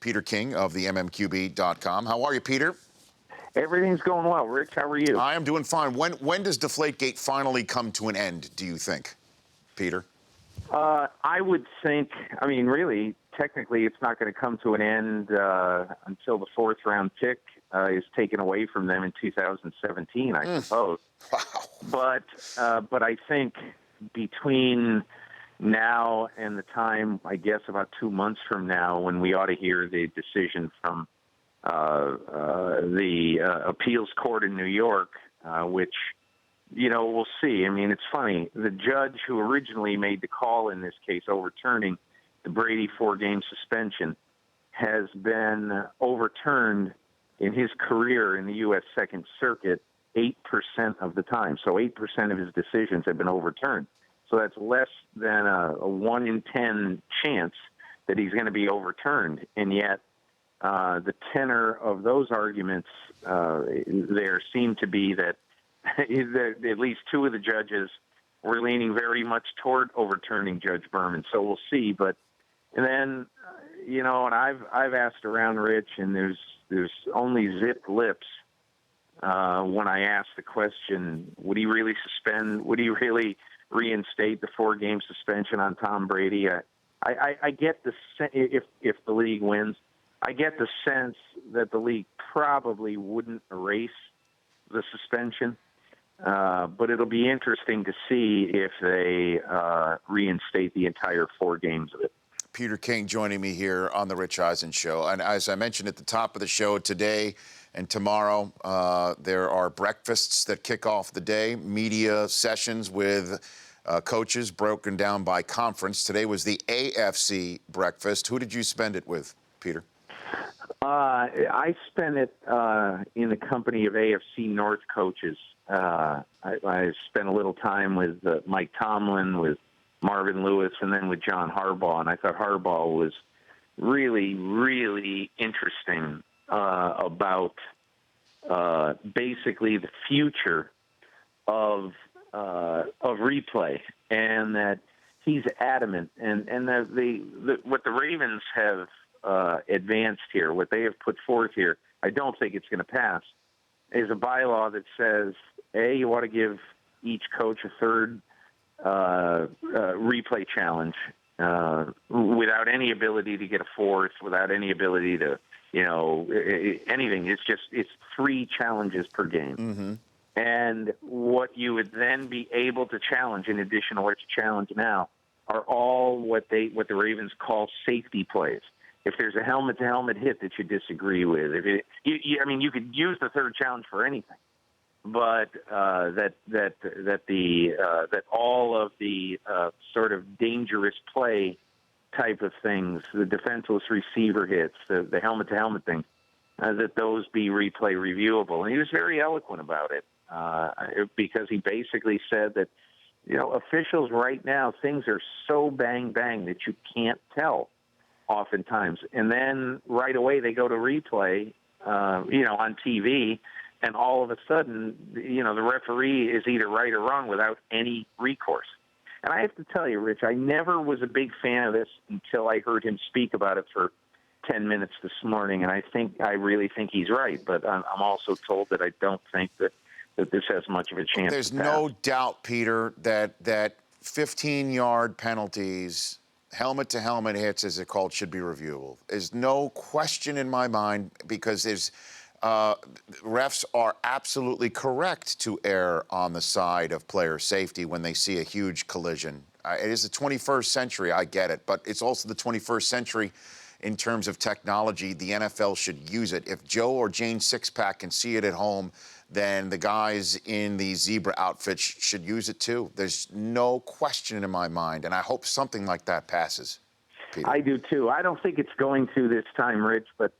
Peter King of the MMQB.com. How are you, Peter? Everything's going well. Rich, how are you? I am doing fine. When does Deflategate finally come to an end, do you think, Peter? I would think, really, technically it's not going to come to an end until the fourth round pick is taken away from them in 2017, I suppose. Wow. But I think between now and the time, I guess about 2 months from now, when we ought to hear the decision from the appeals court in New York, which, we'll see. It's funny. The judge who originally made the call in this case overturning the Brady 4-game suspension has been overturned in his career in the U.S. Second Circuit 8% of the time. So 8% of his decisions have been overturned. So that's less than a 1 in 10 chance that he's going to be overturned. And yet the tenor of those arguments there seem to be that at least two of the judges were leaning very much toward overturning Judge Berman. So we'll see. But and then, and I've asked around, Rich, and there's only zipped lips when I ask the question, would he really suspend? Would he really reinstate the 4-game suspension on Tom Brady? I get the if the league wins, I get the sense that the league probably wouldn't erase the suspension. But it'll be interesting to see if they reinstate the entire 4 games of it. Peter King joining me here on the Rich Eisen Show. And as I mentioned at the top of the show, today and tomorrow, there are breakfasts that kick off the day, media sessions with coaches broken down by conference. Today was the AFC breakfast. Who did you spend it with, Peter? I spent it in the company of AFC North coaches. I spent a little time with Mike Tomlin, with Marvin Lewis, and then with John Harbaugh. And I thought Harbaugh was really, really interesting about basically the future of replay, and that he's adamant. And what the Ravens have advanced here, what they have put forth here, I don't think it's going to pass, is a bylaw that says, A, you want to give each coach a third replay challenge without any ability to get a fourth, without any ability to, anything. It's 3 challenges per game. Mm-hmm. And what you would then be able to challenge, in addition to what you challenge now, are all what the Ravens call safety plays. If there's a helmet-to-helmet hit that you disagree with, you could use the third challenge for anything, but that all of the sort of dangerous play type of things, the defenseless receiver hits, the helmet-to-helmet thing, that those be replay reviewable. And he was very eloquent about it because he basically said that officials right now, things are so bang that you can't tell oftentimes. And then right away they go to replay, on TV, and all of a sudden, the referee is either right or wrong without any recourse. And I have to tell you, Rich, I never was a big fan of this until I heard him speak about it for 10 minutes this morning, and I really think he's right. But I'm also told that I don't think that this has much of a chance. There's no doubt, Peter, that 15-yard penalties, helmet-to-helmet hits, as they're called, should be reviewable. There's no question in my mind, because refs are absolutely correct to err on the side of player safety when they see a huge collision. It is the 21st century, I get it, but it's also the 21st century in terms of technology. The NFL should use it. If Joe or Jane Sixpack can see it at home, then the guys in the zebra outfits should use it too. There's no question in my mind, and I hope something like that passes, Peter. I do too. I don't think it's going to this time, Rich, but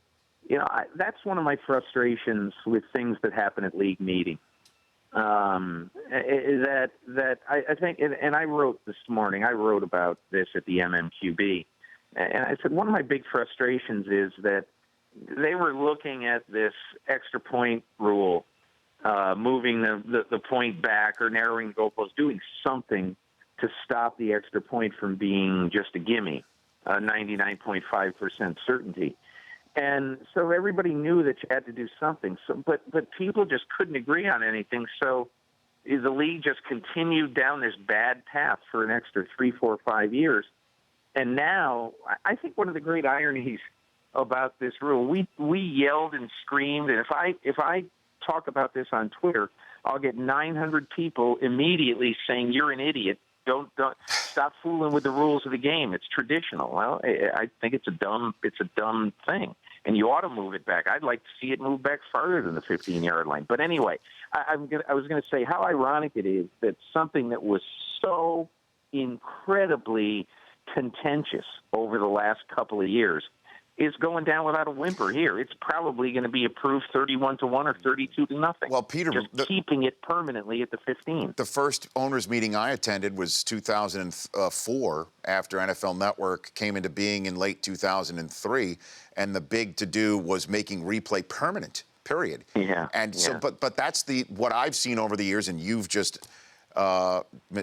that's one of my frustrations with things that happen at league meeting. That I think, and I wrote this morning, I wrote about this at the MMQB, and I said one of my big frustrations is that they were looking at this extra point rule, moving the point back or narrowing the goalpost, doing something to stop the extra point from being just a gimme, 99.5% certainty. And so everybody knew that you had to do something. So, but people just couldn't agree on anything. So the league just continued down this bad path for an extra 3, 4, 5 years. And now, I think one of the great ironies about this rule, we yelled and screamed, and if I talk about this on Twitter, I'll get 900 people immediately saying you're an idiot. Don't stop fooling with the rules of the game. It's traditional. Well, I think it's a dumb thing, and you ought to move it back. I'd like to see it move back farther than the 15-yard line. But anyway, I was going to say how ironic it is that something that was so incredibly contentious over the last couple of years is going down without a whimper here. It's probably going to be approved 31-1 or 32-0. Well, Peter, just keeping it permanently at the 15. The first owners meeting I attended was 2004, after NFL Network came into being in late 2003, and the big to-do was making replay permanent. Period. Yeah. And so, but that's what I've seen over the years, and you've just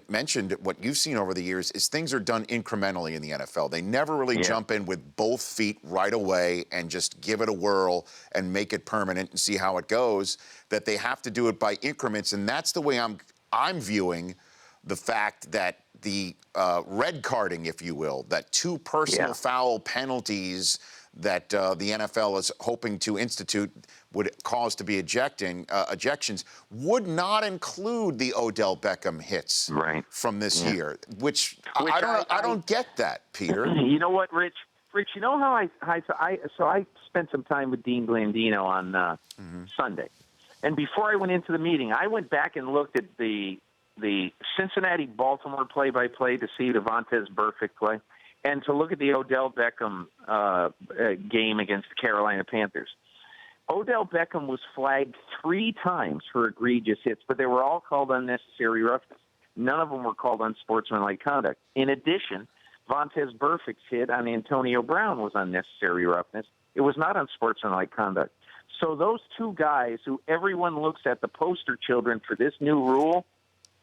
mentioned what you've seen over the years is things are done incrementally in the NFL. They never really jump in with both feet right away and just give it a whirl and make it permanent and see how it goes. That they have to do it by increments, and that's the way I'm viewing the fact that the red carding, if you will, that 2 personal foul penalties that the NFL is hoping to institute would cause to be ejections would not include the Odell Beckham hits from this year, which I don't get that, Peter. You know what, Rich? Rich, you know how I spent some time with Dean Blandino on Sunday, and before I went into the meeting, I went back and looked at the Cincinnati-Baltimore play-by-play to see the Vontaze Burfict play, and to look at the Odell Beckham game against the Carolina Panthers. Odell Beckham was flagged 3 times for egregious hits, but they were all called unnecessary roughness. None of them were called unsportsmanlike conduct. In addition, Vontaze Burfict's hit on Antonio Brown was unnecessary roughness. It was not unsportsmanlike conduct. So those 2 guys who everyone looks at the poster children for this new rule,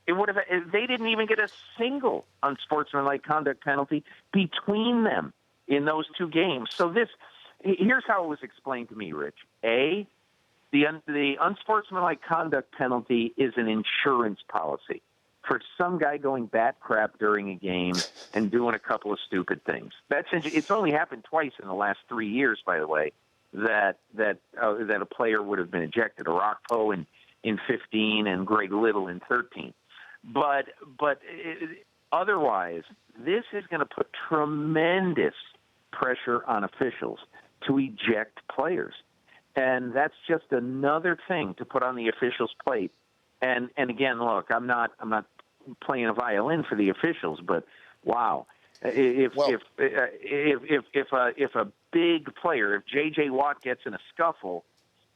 they didn't even get a single unsportsmanlike conduct penalty between them in those 2 games. So here's how it was explained to me, Rich. A, the unsportsmanlike conduct penalty is an insurance policy for some guy going bat crap during a game and doing a couple of stupid things. It's only happened twice in the last 3 years, by the way, that a player would have been ejected. Rockpo in 15 and Greg Little in 13. But otherwise, this is going to put tremendous pressure on officials to eject players, and that's just another thing to put on the officials' plate. And again, look, I'm not playing a violin for the officials, but wow, if a big player, if J.J. Watt gets in a scuffle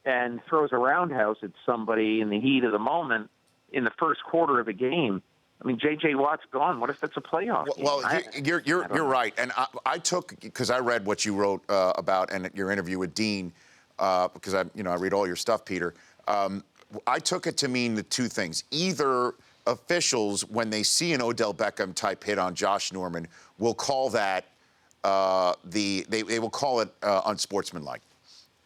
and throws a roundhouse at somebody in the heat of the moment in the first quarter of a game, I mean, J.J. Watt's gone. What if it's a playoff game? Well, you're right, and I took, because I read what you wrote about and your interview with Dean, because I read all your stuff, Peter. I took it to mean the 2 things: either officials, when they see an Odell Beckham type hit on Josh Norman, will call that they will call it unsportsmanlike,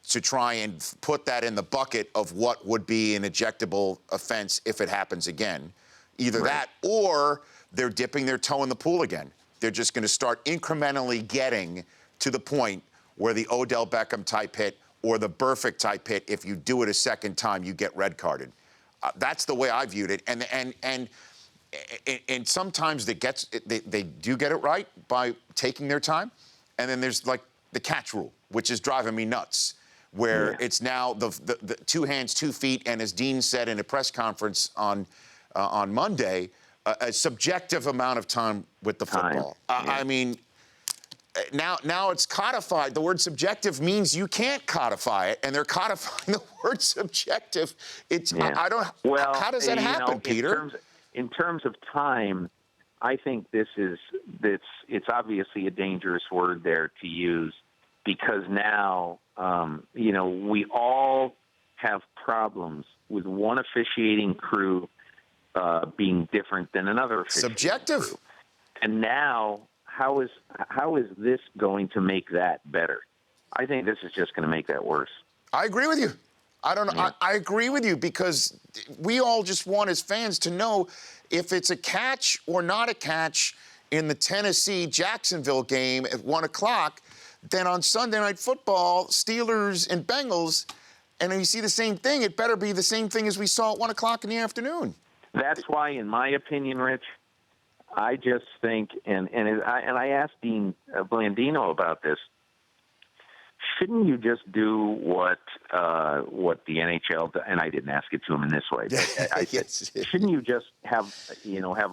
to try and put that in the bucket of what would be an ejectable offense if it happens again. Either that, or they're dipping their toe in the pool again. They're just going to start incrementally getting to the point where the Odell Beckham type hit or the Burfict type hit, if you do it a second time, you get red carded. That's the way I viewed it. And sometimes they do get it right by taking their time. And then there's like the catch rule, which is driving me nuts, where it's now the 2 hands, 2 feet, and as Dean said in a press conference on Monday, a subjective amount of time with the football. I mean, now it's codified. The word subjective means you can't codify it, and they're codifying the word subjective. I don't. Well, how does that happen, Peter? In terms of time, I think it's obviously a dangerous word there to use, because now we all have problems with one officiating crew being different than another officiating subjective crew. And now, how is this going to make that better? I think this is just going to make that worse. I agree with you. I don't know. Yeah. I agree with you because we all just want as fans to know if it's a catch or not a catch in the Tennessee-Jacksonville game at 1 o'clock. Then on Sunday Night Football, Steelers and Bengals, and then you see the same thing, it better be the same thing as we saw at 1 o'clock in the afternoon. That's why, in my opinion, Rich, I just think, and I asked Dean Blandino about this. Shouldn't you just do what the NHL does? And I didn't ask it to him in this way. But I said, Yes. shouldn't you just have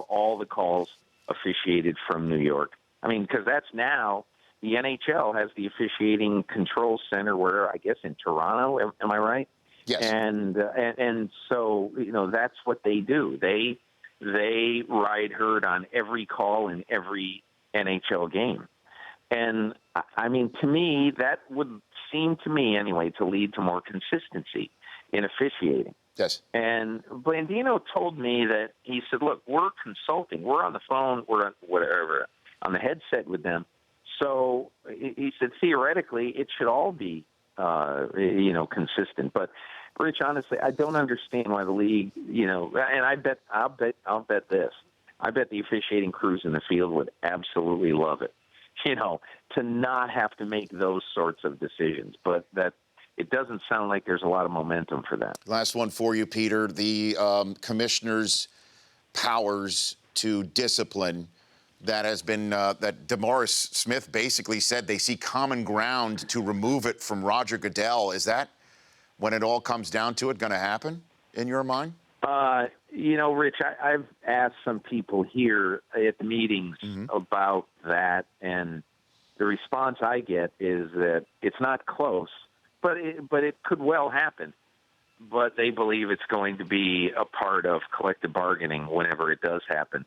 all the calls officiated from New York? I mean, because that's now the NHL has the officiating control center, where I guess in Toronto. Am I right? Yes. And so that's what they do. They ride herd on every call in every NHL game. And, I mean, to me, that would seem to me, anyway, to lead to more consistency in officiating. Yes. And Blandino told me that he said, look, we're consulting. We're on the phone. We're on the headset with them. So he said, theoretically, it should all be, consistent. But, Rich, honestly, I don't understand why the league, and I'll bet this. I bet the officiating crews in the field would absolutely love it. To not have to make those sorts of decisions. But that it doesn't sound like there's a lot of momentum for that. Last one for you, Peter. The commissioner's powers to discipline that has been that DeMaurice Smith basically said they see common ground to remove it from Roger Goodell. Is that, when it all comes down to it, going to happen in your mind? Rich, I've asked some people here at the meetings about that, and the response I get is that it's not close, but it could well happen. But they believe it's going to be a part of collective bargaining whenever it does happen.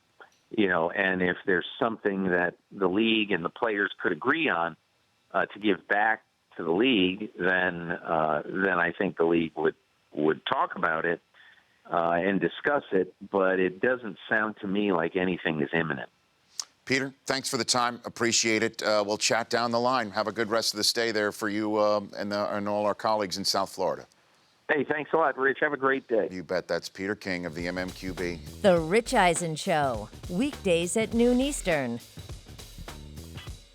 And if there's something that the league and the players could agree on to give back to the league, then I think the league would talk about it. And discuss it, but it doesn't sound to me like anything is imminent. Peter, thanks for the time. Appreciate it. We'll chat down the line. Have a good rest of the stay there for you and all our colleagues in South Florida. Hey, thanks a lot, Rich. Have a great day. You bet. That's Peter King of the MMQB. The Rich Eisen Show, weekdays at noon Eastern.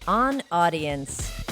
On Audience.